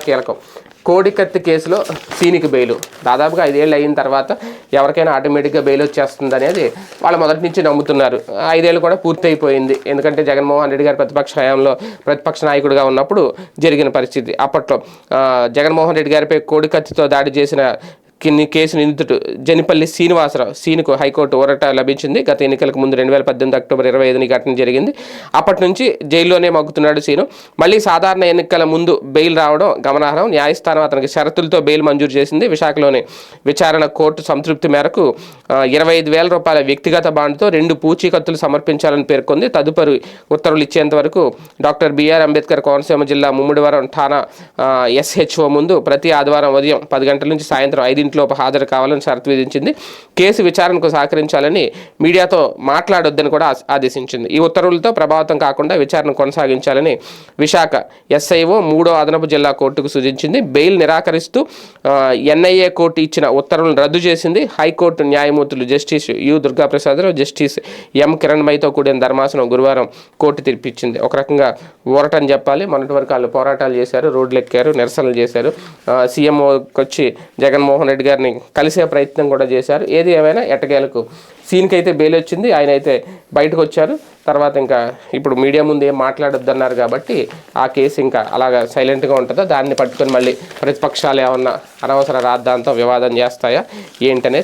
కీలకం. కోడికత్తి కేసులో సీనికి బెయిలు దాదాపుగా 5 ఏళ్ళు అయిన తర్వాత ఎవరికైనా ఆటోమేటిక్గా బెయిల్ వచ్చేస్తుంది అనేది వాళ్ళు మొదటి నుంచి నమ్ముతున్నారు. 5 ఏళ్ళు కూడా పూర్తి అయిపోయింది. ఎందుకంటే జగన్మోహన్ రెడ్డి గారు ప్రతిపక్ష హయాంలో ప్రతిపక్ష నాయకుడిగా ఉన్నప్పుడు జరిగిన పరిస్థితి. అప్పట్లో జగన్మోహన్ రెడ్డి గారిపై కోడికత్తితో దాడి చేసిన కేసు నిందితుడు జనిపల్లి శ్రీనివాసరావు సీనుకు హైకోర్టు ఊరట లభించింది. గత ఎన్నికలకు ముందు 2018 అక్టోబర్ 25 ఘటన జరిగింది. అప్పటి నుంచి జైల్లోనే మగ్గుతున్నాడు సీను. మళ్ళీ సాధారణ ఎన్నికల ముందు బెయిల్ రావడం గమనార్హం. న్యాయస్థానం అతనికి షరతులతో బెయిల్ మంజూరు చేసింది. విశాఖలోని విచారణ కోర్టు సంతృప్తి మేరకు 25,000 రూపాయల వ్యక్తిగత బాండ్తో 2 పూచీకత్తులు సమర్పించాలని పేర్కొంది. తదుపరి ఉత్తర్వులు ఇచ్చేంత వరకు డాక్టర్ బిఆర్ అంబేద్కర్ కోనసీమ జిల్లా ముమ్మిడివరం ఠాణా SHO ముందు ప్రతి ఆదివారం ఉదయం 10 గంటల నుంచి సాయంత్రం 5 లోపు హాజరు కావాలని షరతు విధించింది. కేసు విచారణకు సహకరించాలని మీడియాతో మాట్లాడొద్దని కూడా ఆదేశించింది. ఈ ఉత్తర్వులతో ప్రభావితం కాకుండా విచారణ కొనసాగించాలని విశాఖ SIO 3వ అదనపు జిల్లా కోర్టుకు సూచించింది. బెయిల్ నిరాకరిస్తూ NIA కోర్టు ఇచ్చిన ఉత్తర్వులను రద్దు చేసింది. హైకోర్టు న్యాయమూర్తులు justice you Durgaprasada Rao, justice M కిరణ్మయితో కూడిన ధర్మాసనం గురువారం కోర్టు తీర్పిచ్చింది. ఒక రకంగా ఊరటని చెప్పాలి. మొన్నటి వరకు వాళ్ళు పోరాటాలు చేశారు, రోడ్లు ఎక్కారు, నిరసనలు చేశారు. CMOకి వచ్చి జగన్మోహన్ రెడ్డి గారిని కలిసే ప్రయత్నం కూడా చేశారు. ఏది ఏమైనా ఎట్టకేలకు సీన్కి అయితే బెయిల్ వచ్చింది. ఆయన అయితే బయటకు వచ్చారు. తర్వాత ఇంకా ఇప్పుడు మీడియా ముందు ఏం మాట్లాడొద్దన్నారు కాబట్టి ఆ కేసు ఇంకా అలాగా సైలెంట్గా ఉంటుందో దాన్ని పట్టుకొని మళ్ళీ ప్రతిపక్షాలు ఏమన్నా అనవసర రాద్ధాంతం వివాదం చేస్తాయా ఏంటనే